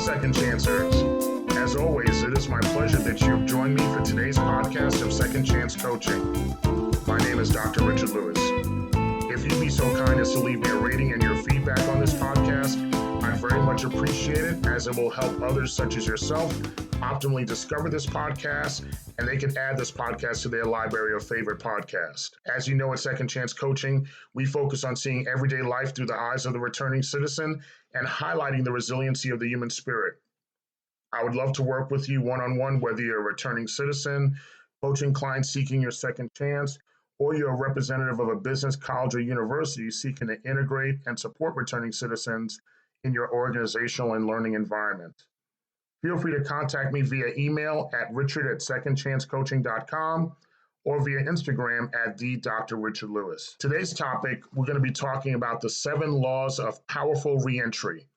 Second Chancers. As always, it is my pleasure that you've joined me for today's podcast of Second Chance Coaching. My name is Dr. Richard Lewis. If you'd be so kind as to leave me a rating and your feedback on this podcast, I'd very much appreciate it, as it will help others such as yourself optimally discover this podcast, and they can add this podcast to their library of favorite podcasts. As you know, at Second Chance Coaching, we focus on seeing everyday life through the eyes of the returning citizen and highlighting the resiliency of the human spirit. I would love to work with you one-on-one, whether you're a returning citizen, coaching clients seeking your second chance, or you're a representative of a business, college, or university seeking to integrate and support returning citizens in your organizational and learning environment. Feel free to contact me via email at richard@secondchancecoaching.com or via Instagram at @DrRichardLewis. Today's topic, we're going to be talking about the 7 laws of powerful reentry.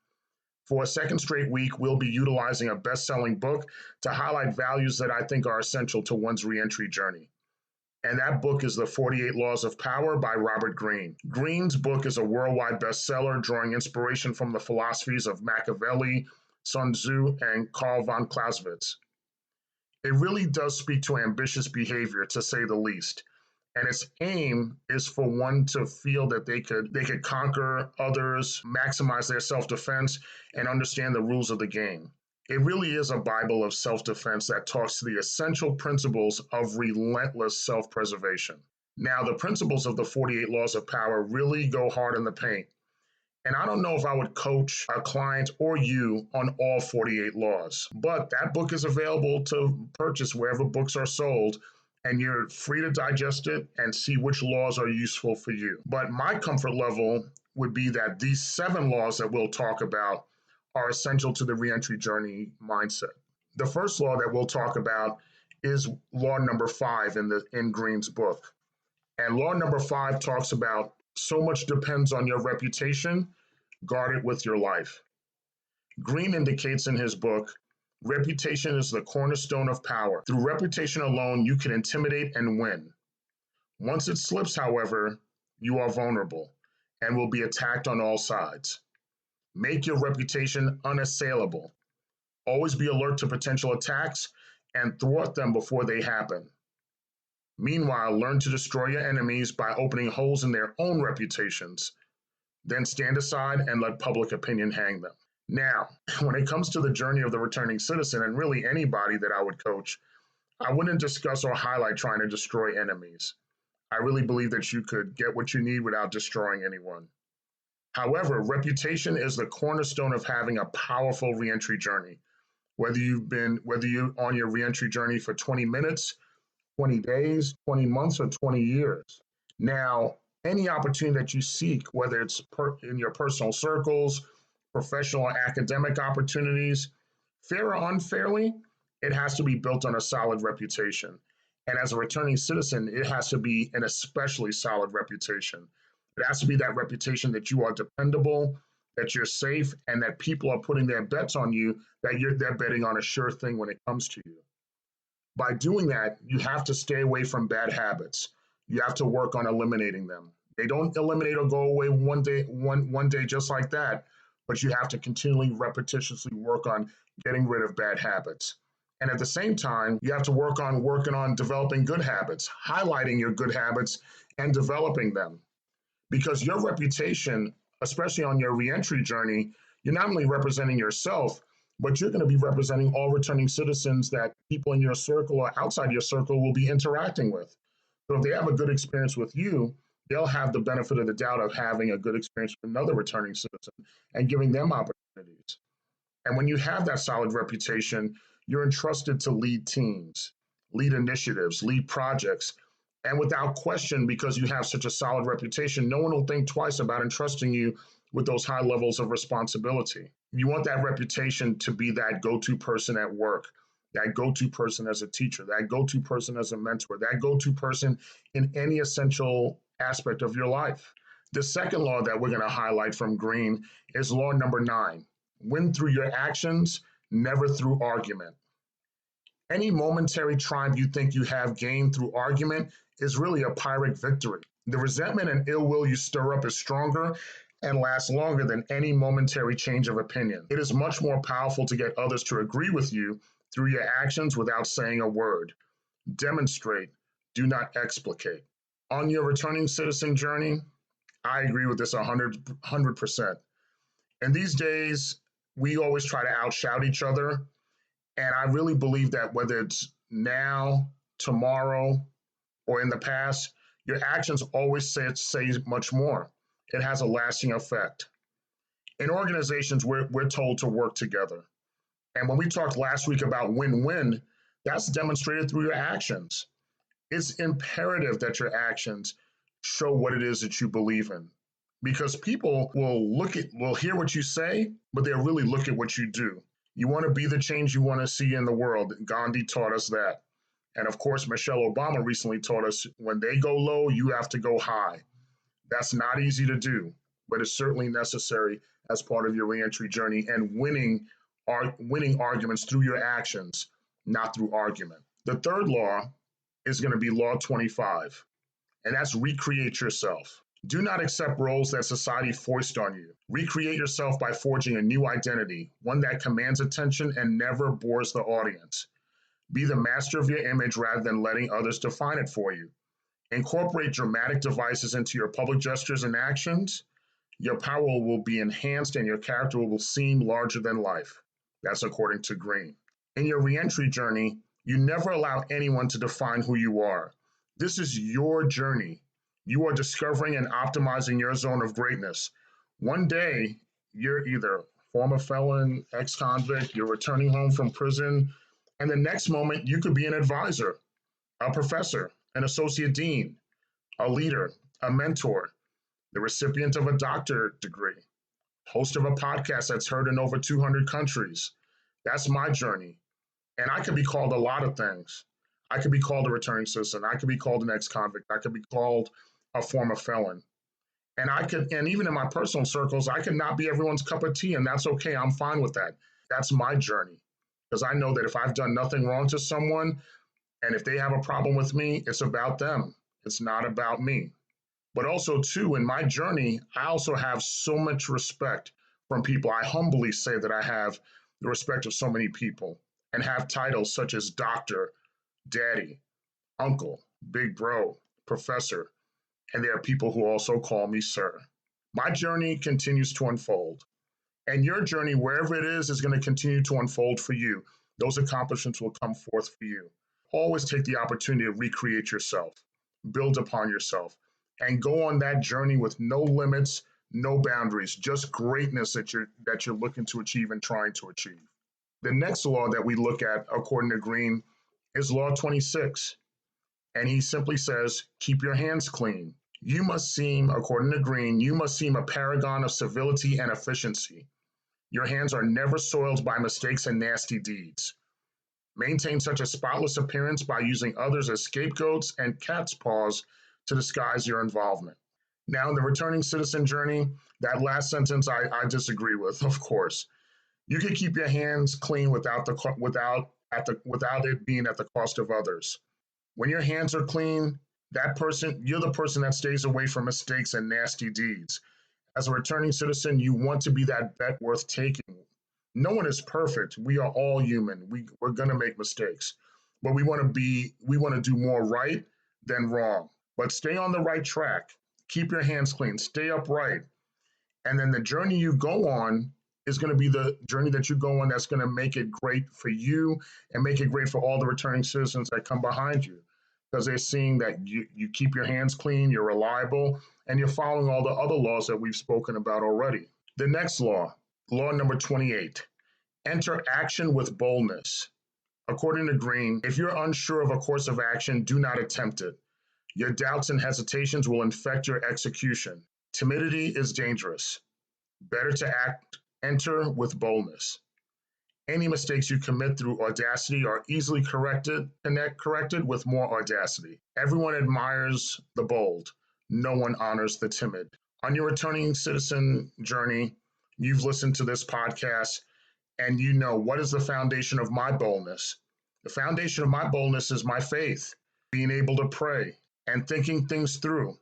For a second straight week, we'll be utilizing a best-selling book to highlight values that I think are essential to one's reentry journey. And that book is The 48 Laws of Power by Robert Greene. Greene's book is a worldwide bestseller, drawing inspiration from the philosophies of Machiavelli, Sun Tzu, and Karl von Clausewitz. It really does speak to ambitious behavior, to say the least. And its aim is for one to feel that they could conquer others, maximize their self-defense, and understand the rules of the game. It really is a Bible of self-defense that talks to the essential principles of relentless self-preservation. Now, the principles of the 48 Laws of Power really go hard in the paint. And I don't know if I would coach a client or you on all 48 laws, but that book is available to purchase wherever books are sold, and you're free to digest it and see which laws are useful for you. But my comfort level would be that these 7 laws that we'll talk about are essential to the reentry journey mindset. The first law that we'll talk about is law number 5 in Greene's book. And law number 5 talks about so much depends on your reputation, guard it with your life. Greene indicates in his book, reputation is the cornerstone of power. Through reputation alone, you can intimidate and win. Once it slips, however, you are vulnerable and will be attacked on all sides. Make your reputation unassailable. Always be alert to potential attacks and thwart them before they happen. Meanwhile, learn to destroy your enemies by opening holes in their own reputations. Then stand aside and let public opinion hang them. Now, when it comes to the journey of the returning citizen, and really anybody that I would coach, I wouldn't discuss or highlight trying to destroy enemies. I really believe that you could get what you need without destroying anyone. However, reputation is the cornerstone of having a powerful reentry journey. Whether you're on your reentry journey for 20 minutes, 20 days, 20 months, or 20 years. Now, any opportunity that you seek, whether it's in your personal circles, professional or academic opportunities, fair or unfairly, it has to be built on a solid reputation. And as a returning citizen, it has to be an especially solid reputation. It has to be that reputation that you are dependable, that you're safe, and that people are putting their bets on you, that they're betting on a sure thing when it comes to you. By doing that, you have to stay away from bad habits. You have to work on eliminating them. They don't eliminate or go away one day just like that, but you have to continually, repetitiously work on getting rid of bad habits. And at the same time, you have to working on developing good habits, highlighting your good habits and developing them. Because your reputation, especially on your reentry journey, you're not only representing yourself, but you're going to be representing all returning citizens that people in your circle or outside your circle will be interacting with. So if they have a good experience with you, they'll have the benefit of the doubt of having a good experience with another returning citizen and giving them opportunities. And when you have that solid reputation, you're entrusted to lead teams, lead initiatives, lead projects. And without question, because you have such a solid reputation, no one will think twice about entrusting you with those high levels of responsibility. You want that reputation to be that go-to person at work, that go-to person as a teacher, that go-to person as a mentor, that go-to person in any essential aspect of your life. The second law that we're going to highlight from Greene is law number 9. Win through your actions, never through argument. Any momentary triumph you think you have gained through argument is really a Pyrrhic victory. The resentment and ill will you stir up is stronger and lasts longer than any momentary change of opinion. It is much more powerful to get others to agree with you through your actions without saying a word. Demonstrate, do not explicate. On your returning citizen journey, I agree with this 100%. And these days, we always try to outshout each other. And I really believe that whether it's now, tomorrow, or in the past, your actions always say much more. It has a lasting effect. In organizations, we're told to work together. And when we talked last week about win win, that's demonstrated through your actions. It's imperative that your actions show what it is that you believe in, because people will hear what you say, but they'll really look at what you do. You want to be the change you want to see in the world. Gandhi taught us that. And of course, Michelle Obama recently taught us when they go low, you have to go high. That's not easy to do, but it's certainly necessary as part of your reentry journey and winning arguments through your actions, not through argument. The third law is going to be Law 25, and that's recreate yourself. Do not accept roles that society foist on you. Recreate yourself by forging a new identity, one that commands attention and never bores the audience. Be the master of your image rather than letting others define it for you. Incorporate dramatic devices into your public gestures and actions. Your power will be enhanced and your character will seem larger than life. That's according to Greene. In your reentry journey, you never allow anyone to define who you are. This is your journey. You are discovering and optimizing your zone of greatness. One day, you're either former felon, ex-convict, you're returning home from prison, and the next moment, you could be an advisor, a professor, an associate dean, a leader, a mentor, the recipient of a doctorate degree, host of a podcast that's heard in over 200 countries. That's my journey. And I could be called a lot of things. I could be called a returning citizen. I could be called an ex-convict. I could be called a former felon. And even in my personal circles, I could not be everyone's cup of tea, and that's okay. I'm fine with that. That's my journey. Because I know that if I've done nothing wrong to someone, and if they have a problem with me, it's about them. It's not about me. But also, too, in my journey, I also have so much respect from people. I humbly say that I have the respect of so many people and have titles such as doctor, daddy, uncle, big bro, professor, and there are people who also call me sir. My journey continues to unfold, and your journey, wherever it is going to continue to unfold for you. Those accomplishments will come forth for you. Always take the opportunity to recreate yourself, build upon yourself, and go on that journey with no limits, no boundaries, just greatness that you're looking to achieve and trying to achieve. The next law that we look at, according to Greene, is Law 26. And he simply says, keep your hands clean. You must seem, according to Greene, you must seem a paragon of civility and efficiency. Your hands are never soiled by mistakes and nasty deeds. Maintain such a spotless appearance by using others as scapegoats and cat's paws to disguise your involvement. Now, in the returning citizen journey, that last sentence I disagree with, of course. You can keep your hands clean without it being at the cost of others. When your hands are clean, you're the person that stays away from mistakes and nasty deeds. As a returning citizen, you want to be that bet worth taking. No one is perfect. We are all human. We're going to make mistakes, but we want to do more right than wrong. But stay on the right track. Keep your hands clean. Stay upright. And then the journey you go on is going to be the journey that you go on that's going to make it great for you and make it great for all the returning citizens that come behind you, because they're seeing that you keep your hands clean, you're reliable, and you're following all the other laws that we've spoken about already. The next law, law number 28, enter action with boldness. According to Greene, if you're unsure of a course of action, do not attempt it. Your doubts and hesitations will infect your execution. Timidity is dangerous. Better to enter with boldness. Any mistakes you commit through audacity are easily corrected with more audacity. Everyone admires the bold. No one honors the timid. On your returning citizen journey, you've listened to this podcast and you know what is the foundation of my boldness. The foundation of my boldness is my faith, being able to pray and thinking things through.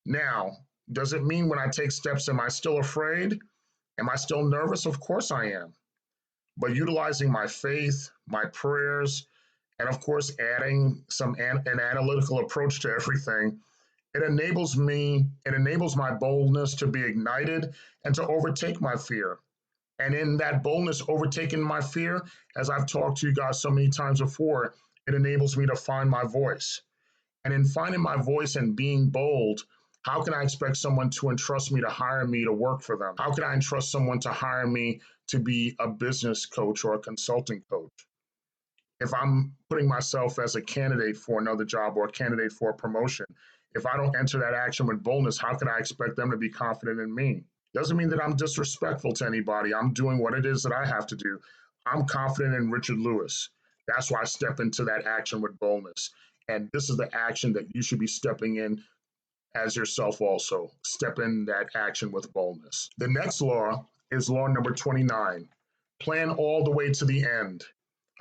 Now, Does it mean when I take steps, am I still afraid? Am I still nervous? Of course I am. But utilizing my faith, my prayers, and of course, adding an analytical approach to everything, it enables my boldness to be ignited and to overtake my fear. And in that boldness, overtaking my fear, as I've talked to you guys so many times before, it enables me to find my voice. And in finding my voice and being bold, how can I expect someone to entrust me to hire me to work for them? How can I entrust someone to hire me to be a business coach or a consulting coach? If I'm putting myself as a candidate for another job or a candidate for a promotion, if I don't enter that action with boldness, how can I expect them to be confident in me? Doesn't mean that I'm disrespectful to anybody. I'm doing what it is that I have to do. I'm confident in Richard Lewis. That's why I step into that action with boldness. And this is the action that you should be stepping in as yourself also. Step in that action with boldness. The next law is law number 29. Plan all the way to the end.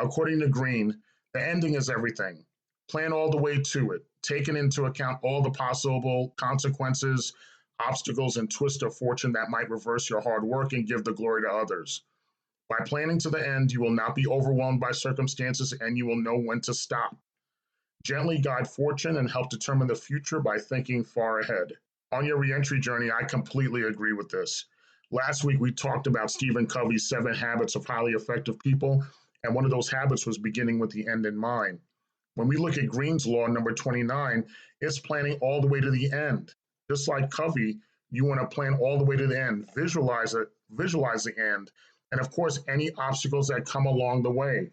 According to Greene, the ending is everything. Plan all the way to it, taking into account all the possible consequences, obstacles, and twists of fortune that might reverse your hard work and give the glory to others. By planning to the end, you will not be overwhelmed by circumstances and you will know when to stop. Gently guide fortune and help determine the future by thinking far ahead. On your reentry journey, I completely agree with this. Last week, we talked about Stephen Covey's 7 Habits of Highly Effective People, and one of those habits was beginning with the end in mind. When we look at Greene's law number 29, it's planning all the way to the end. Just like Covey, you want to plan all the way to the end, visualize it, visualize the end, and of course, any obstacles that come along the way.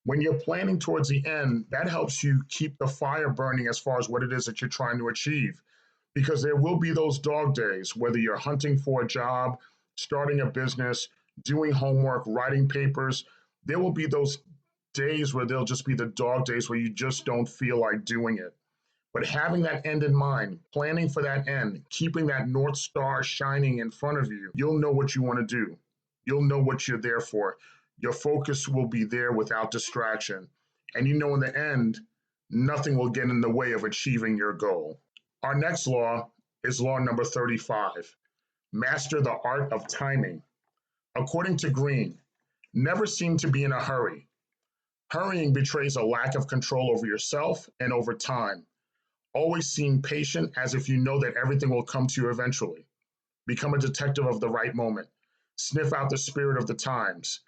When you're planning towards the end, that helps you keep the fire burning as far as what it is that you're trying to achieve. Because there will be those dog days, whether you're hunting for a job, starting a business, doing homework, writing papers. There will be those days where they'll just be the dog days where you just don't feel like doing it. But having that end in mind, planning for that end, keeping that North Star shining in front of you, you'll know what you want to do. You'll know what you're there for. Your focus will be there without distraction. And you know, in the end, nothing will get in the way of achieving your goal. Our next law is law number 35. Master the art of timing. According to Greene, never seem to be in a hurry. Hurrying betrays a lack of control over yourself and over time. Always seem patient as if you know that everything will come to you eventually. Become a detective of the right moment. Sniff out the spirit of the times,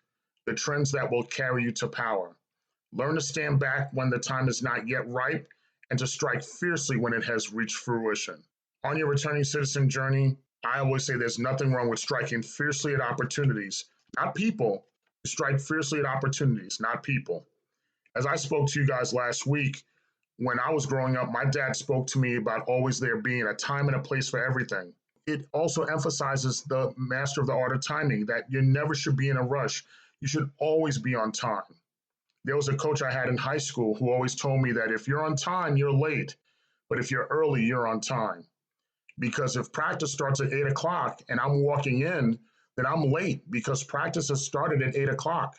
the trends that will carry you to power. Learn to stand back when the time is not yet ripe and to strike fiercely when it has reached fruition. On your returning citizen journey, I always say there's nothing wrong with striking fiercely at opportunities, not people. Strike fiercely at opportunities, not people. As I spoke to you guys last week, when I was growing up, my dad spoke to me about always there being a time and a place for everything. It also emphasizes the master of the art of timing, that you never should be in a rush. You should always be on time. There was a coach I had in high school who always told me that if you're on time, you're late. But if you're early, you're on time. Because if practice starts at 8 o'clock and I'm walking in, then I'm late because practice has started at 8 o'clock.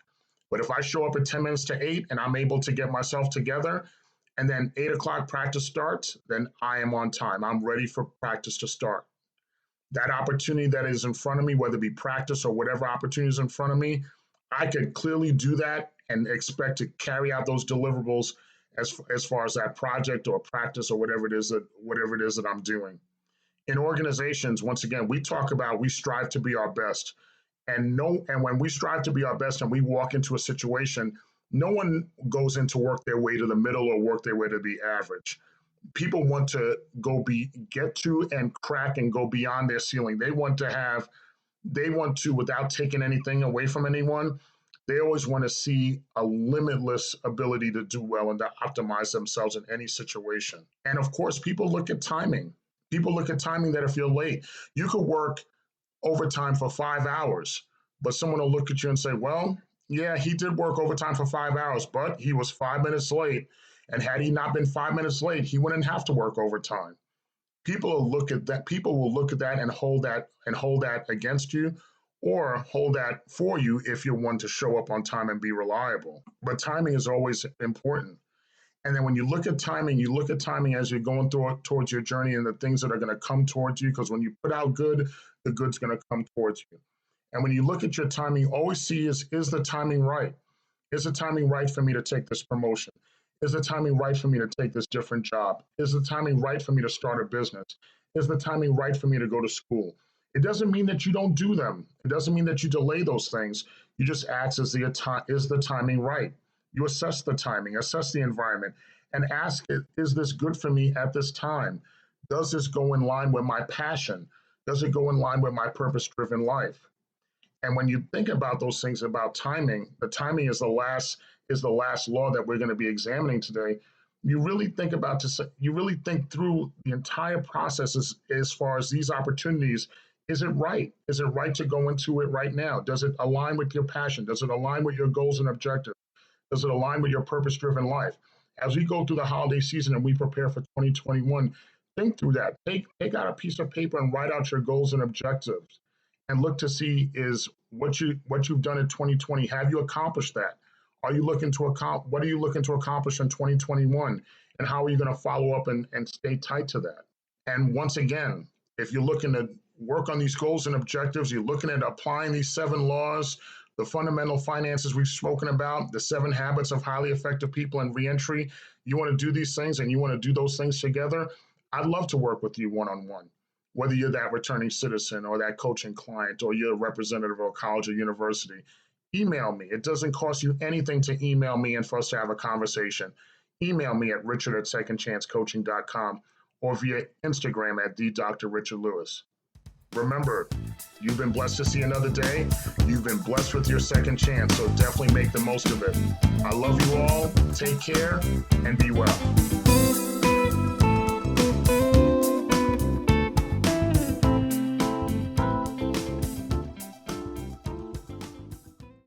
But if I show up at 10 minutes to 8 and I'm able to get myself together and then 8 o'clock practice starts, then I am on time. I'm ready for practice to start. That opportunity that is in front of me, whether it be practice or whatever opportunity is in front of me, I could clearly do that and expect to carry out those deliverables as far as that project or practice or whatever it is that I'm doing. In organizations, once again, we talk about we strive to be our best. And when we strive to be our best and we walk into a situation, no one goes in to work their way to the middle or work their way to be average. People want to get to and crack and go beyond their ceiling. They want to, without taking anything away from anyone, they always want to see a limitless ability to do well and to optimize themselves in any situation. And of course, people look at timing. People look at timing that if you're late, you could work overtime for 5 hours, but someone will look at you and say, well, yeah, he did work overtime for 5 hours, but he was 5 minutes late. And had he not been 5 minutes late, he wouldn't have to work overtime. People will look at that. People will look at that and hold that against you, or hold that for you if you're one to show up on time and be reliable. But timing is always important. And then when you look at timing as you're going towards your journey and the things that are going to come towards you. Because when you put out good, the good's going to come towards you. And when you look at your timing, always see is the timing right? Is the timing right for me to take this promotion? Is the timing right for me to take this different job? Is the timing right for me to start a business? Is the timing right for me to go to school? It doesn't mean that you don't do them. It doesn't mean that you delay those things. You just ask, is the timing right? You assess the timing, assess the environment, and ask, is this good for me at this time? Does this go in line with my passion? Does it go in line with my purpose-driven life? And when you think about those things about timing, the timing is the last law that we're going to be examining today. You really think about this, you really think through the entire process as far as these opportunities. Is it right? Is it right to go into it right now? Does it align with your passion? Does it align with your goals and objectives? Does it align with your purpose-driven life? As we go through the holiday season and we prepare for 2021, think through that. Take out a piece of paper and write out your goals and objectives, and look to see is what you've done in 2020. Have you accomplished that? Are you looking to what are you looking to accomplish in 2021, and how are you going to follow up and stay tight to that? And once again, if you're looking to work on these goals and objectives, you're looking at applying these 7 laws, the fundamental finances we've spoken about, the 7 habits of highly effective people in reentry. You want to do these things and you want to do those things together. I'd love to work with you one-on-one, whether you're that returning citizen or that coaching client or you're a representative of a college or university. Email me. It doesn't cost you anything to email me and for us to have a conversation. Email me at richard@secondchancecoaching.com or via Instagram at @DrRichardLewis. Remember, you've been blessed to see another day. You've been blessed with your second chance, so definitely make the most of it. I love you all. Take care and be well.